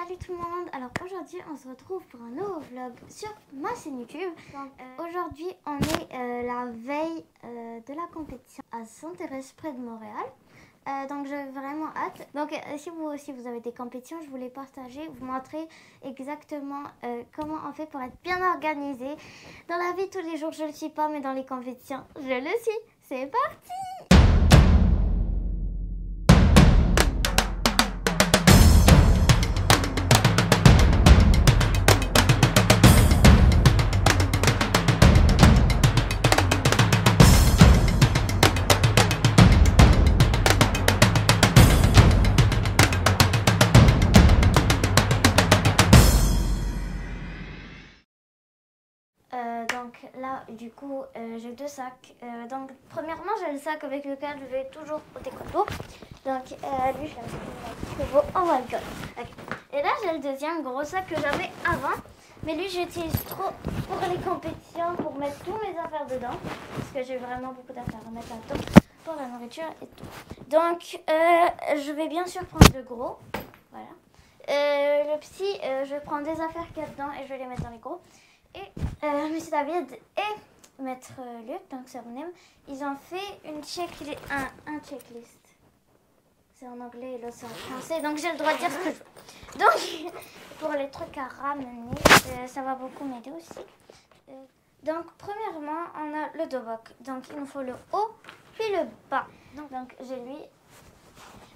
Salut tout le monde. Alors aujourd'hui on se retrouve pour un nouveau vlog sur ma chaîne YouTube. Aujourd'hui on est la veille de la compétition à Sainte-Thérèse près de Montréal. Donc j'ai vraiment hâte. Donc si vous aussi vous avez des compétitions, je voulais partager, vous montrer exactement comment on fait pour être bien organisé. Dans la vie tous les jours je le suis pas, mais dans les compétitions je le suis. C'est parti! Donc là, du coup, j'ai deux sacs. Donc, premièrement, j'ai le sac avec lequel je vais toujours au taekwondo. Donc, lui, je l'aime bien. Oh my god. Okay. Et là, j'ai le deuxième gros sac que j'avais avant. Mais lui, j'utilise trop pour les compétitions, pour mettre tous mes affaires dedans. Parce que j'ai vraiment beaucoup d'affaires à mettre là-dedans pour la nourriture et tout. Donc, je vais bien sûr prendre le gros. Voilà. Le petit, je vais prendre des affaires qu'il y a dedans et je vais les mettre dans les gros. Et M. David et Maître Luc, donc Sarnem, ils ont fait une checklist. Un checklist. C'est en anglais et l'autre c'est en français, donc j'ai le droit de dire ce que je veux. Donc, pour les trucs à ramener, ça va beaucoup m'aider aussi. Donc, premièrement, on a le dobok. Donc, il nous faut le haut puis le bas. Donc, j'ai lui.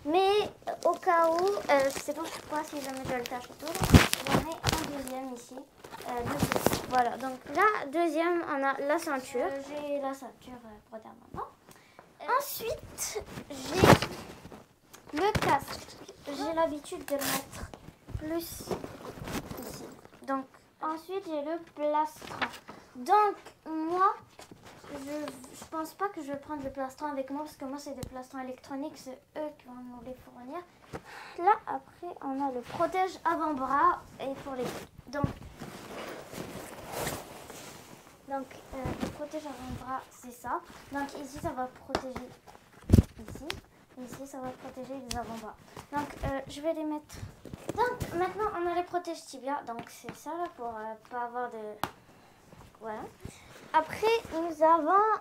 Mais au cas où, c'est bon, je sais pas si jamais je le tâche autour, j'en ai un deuxième ici. Voilà, donc là, deuxième, on a la ceinture. J'ai la ceinture pour dire maintenant. Ensuite, j'ai le casque. J'ai l'habitude de le mettre plus ici. Donc, ensuite, j'ai le plastron. Donc, moi, je pense pas que je vais prendre le plastron avec moi parce que moi, c'est des plastrons électroniques. C'est eux qui vont nous les fournir. Là, après, on a le protège avant-bras et pour les pieds. Donc, le protège avant-bras, c'est ça. Donc, ici, ça va protéger ici. Ici, ça va protéger les avant-bras. Donc, je vais les mettre. Donc, maintenant, on a les protèges tibia. Donc, c'est ça, là, pour pas avoir de... Voilà. Après, nous avons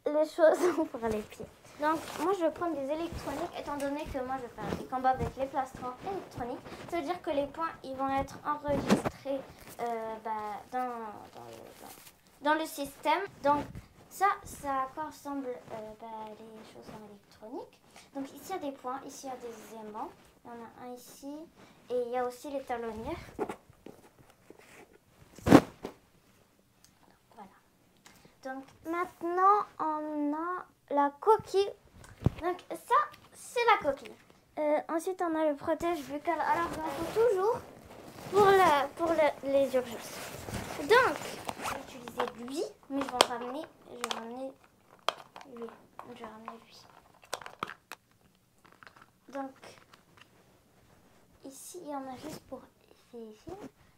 les choses pour les pieds. Donc, moi, je vais prendre des électroniques, étant donné que moi, je vais faire des combats avec les plastrons électroniques. Ça veut dire que les points, ils vont être enregistrés dans le système. Donc, ça ressemble les choses en électronique. Donc, ici, il y a des points, ici, il y a des aimants. Il y en a un ici, et il y a aussi les talonnières. Voilà. Donc, maintenant, on a la coquille. Donc, ça, c'est la coquille. Ensuite, on a le protège buccal. Alors, il en faut toujours pour les urgences. Donc, je vais utiliser lui, mais je vais ramener lui. Je vais ramener lui. Donc, ici, il y en a juste pour ici.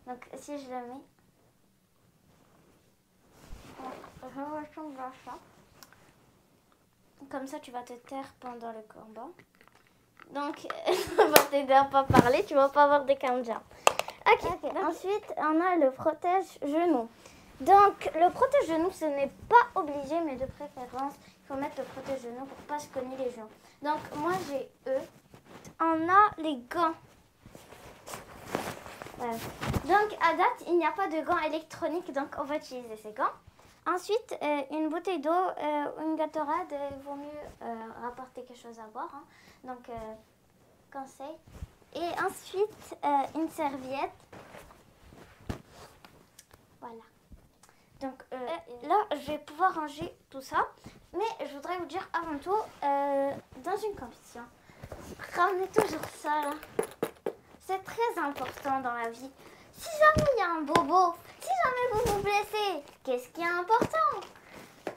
Donc, si je le mets, je ressemble à ça. Comme ça, tu vas te taire pendant le combat. Donc, ça va t'aider à pas parler, tu vas pas avoir des canjars. Ok. Ensuite, on a le protège genou. Donc, le protège genou, ce n'est pas obligé, mais de préférence, il faut mettre le protège genou pour pas se cogner les genoux. Donc, moi, j'ai eux. On a les gants. Voilà. Donc, à date, il n'y a pas de gants électroniques, donc on va utiliser ces gants. Ensuite, une bouteille d'eau, une Gatorade, il vaut mieux rapporter quelque chose à boire. Hein. Donc, conseil. Et ensuite, une serviette. Voilà. Donc, là, je vais pouvoir ranger tout ça. Mais je voudrais vous dire avant tout, dans une compétition, ramenez toujours ça, là. C'est très important dans la vie. Si jamais il y a un bobo, si jamais vous vous blessez, qu'est-ce qui est important?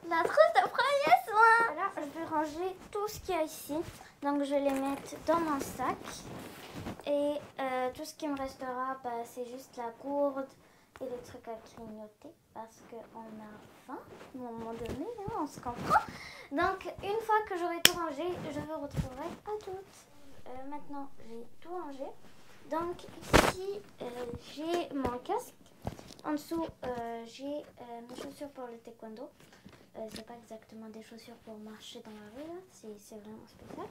La trousse de premier soin. Là, je vais ranger tout ce qu'il y a ici. Donc, je vais les mettre dans mon sac. Et tout ce qui me restera, c'est juste la gourde et les trucs à grignoter. Parce qu'on a faim, à un moment donné, hein, on se comprend. Donc, une fois que j'aurai tout rangé, je vous retrouverai à toutes. Maintenant, j'ai tout rangé. Donc ici, j'ai mon casque. En dessous, j'ai mes chaussures pour le taekwondo. C'est pas exactement des chaussures pour marcher dans la rue, c'est vraiment spécial.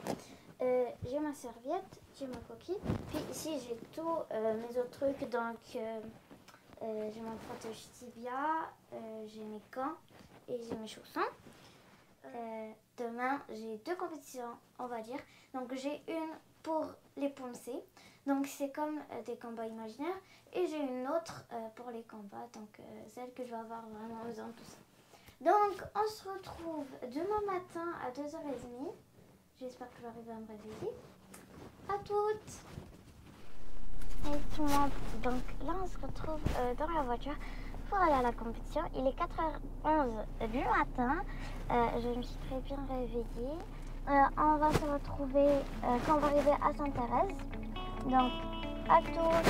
J'ai ma serviette, j'ai ma coquille. Puis ici, j'ai tous mes autres trucs. Donc, j'ai mon protège tibia, j'ai mes gants et j'ai mes chaussons. Demain, j'ai 2 compétitions, on va dire. Donc, j'ai une pour les pomcés. Donc, c'est comme des combats imaginaires. Et j'ai une autre pour les combats. Donc, celle que je vais avoir vraiment besoin de tout ça. Donc, on se retrouve demain matin à 2h30. J'espère que j'arrive à me réveiller. À toutes! Et tout le monde. Donc, là, on se retrouve dans la voiture pour aller à la compétition. Il est 4h11 du matin. Je me suis très bien réveillée. On va se retrouver quand on va arriver à Sainte-Thérèse. Donc, à tous!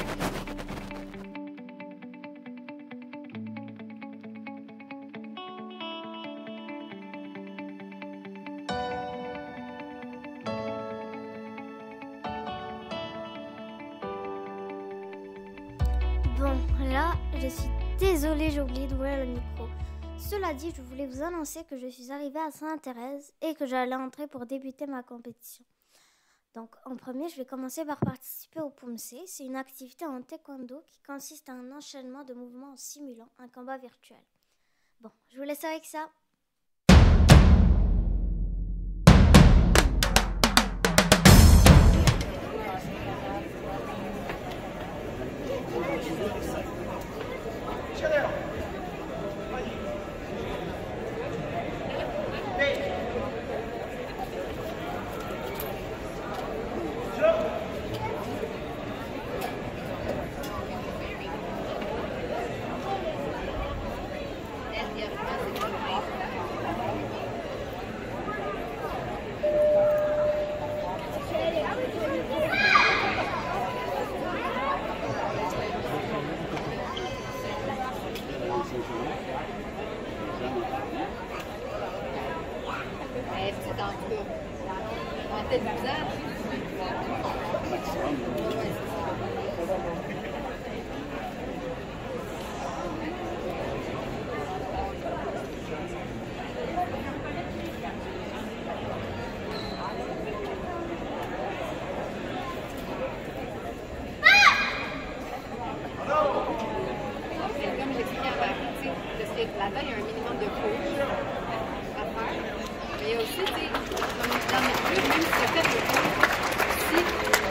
Bon, là, je suis désolée, j'ai oublié d'ouvrir le micro. Cela dit, je voulais vous annoncer que je suis arrivée à Sainte-Thérèse et que j'allais entrer pour débuter ma compétition. Donc, en premier, je vais commencer par participer au Pomcé. C'est une activité en taekwondo qui consiste à un enchaînement de mouvements en simulant un combat virtuel. Bon, je vous laisse avec ça. Là-dedans, il y a un minimum de couches à faire. Mais il y a aussi, tu sais, comme dans notre club, même si tu as fait le cours, si tu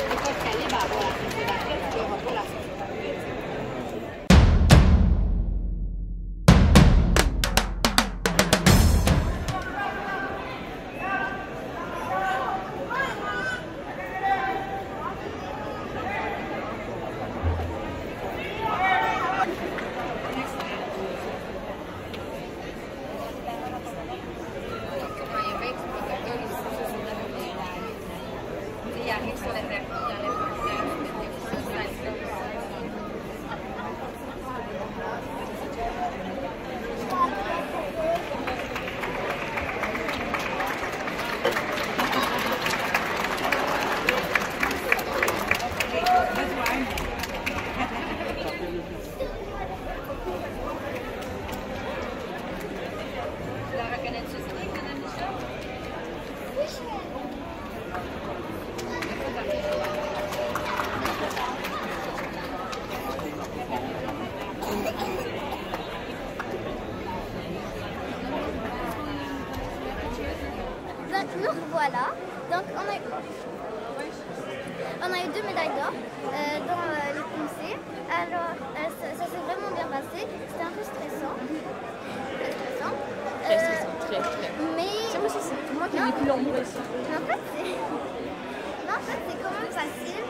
n'es pas calé, ben voilà, c'est la tu n'auras pas la sortie. Donc nous voilà, donc on a eu 2 médailles d'or dans les Pomcé. Alors ça s'est vraiment bien passé, c'était un peu stressant. Très stressant, très. Mais C'est moi aussi, c'est moi qui ai vécu l'amour ici. Mais en fait c'est quand même facile.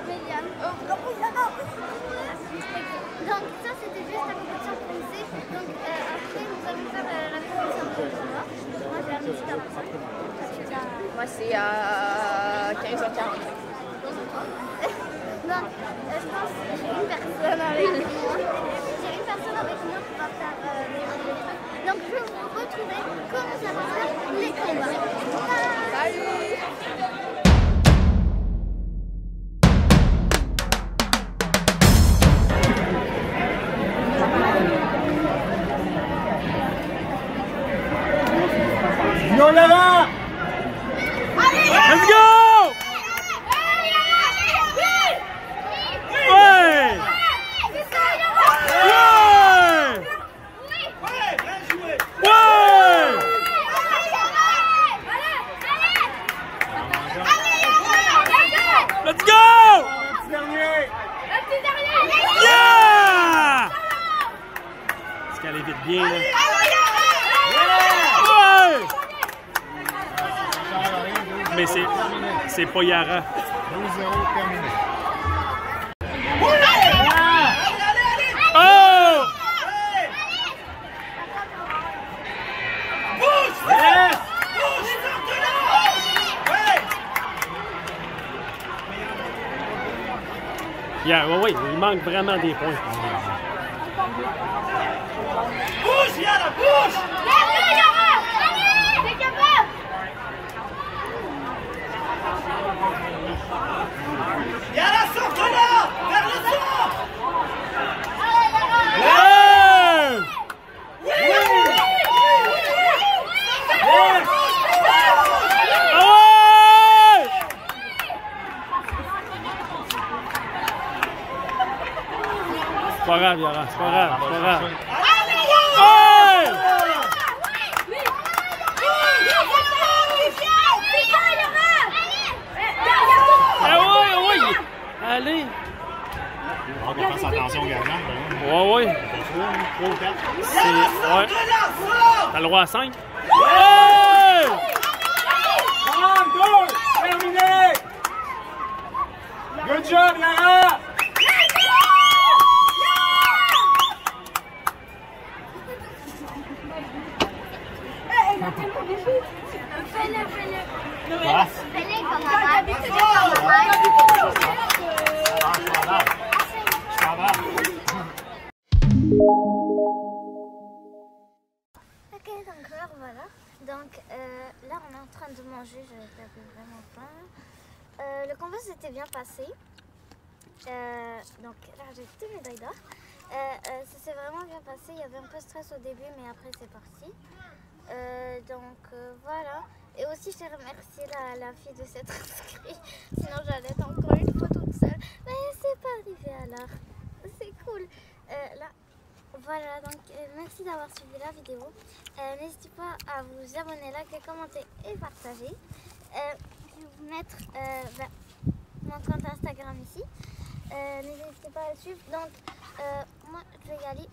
Méliane. Donc ça c'était juste la compétition Pomcé. Donc après nous allons faire la compétition de combat. Moi j'ai la musique avant ça. Moi c'est à 15h40. Non, je pense que j'ai une personne avec moi. J'ai une personne avec moi qui va faire des trucs. Donc je vais vous retrouver comment ça va faire les combats. Salut! bien. Là. Ouais! Mais c'est pas Yara. 2-0 terminé. Oh! Yeah, oui, il manque vraiment des points. Bouge, Yara, bouge! T'es capable! Yara, sors-toi-là! Vers le centre! Yeah! C'est pas grave, Yara, c'est pas grave, c'est pas grave. Hey! Ah ouais, ouais! Allez! On va faire attention au gardien. Ouais, ouais. 3 ou 4. C'est... Ouais. T'as le droit à 5? Ouais! Go! Terminé! Good job, Yara! Fais-le comme arabe. Ok, donc voilà. Donc là, on est en train de manger. J'avais vraiment faim. Le combat s'était bien passé. Donc là, j'ai 2 médailles d'or. Ça s'est vraiment bien passé. Il y avait un peu de stress au début, mais après, c'est parti. Voilà. Et aussi, j'ai remercié la fille de s'être inscrite. Sinon, j'allais être encore une fois toute seule. Mais c'est pas arrivé alors. C'est cool. Là, voilà. Donc, merci d'avoir suivi la vidéo. N'hésitez pas à vous abonner, liker, commenter et partager. Je vais vous mettre mon compte Instagram ici. N'hésitez pas à le suivre. Donc, moi, je vais y aller.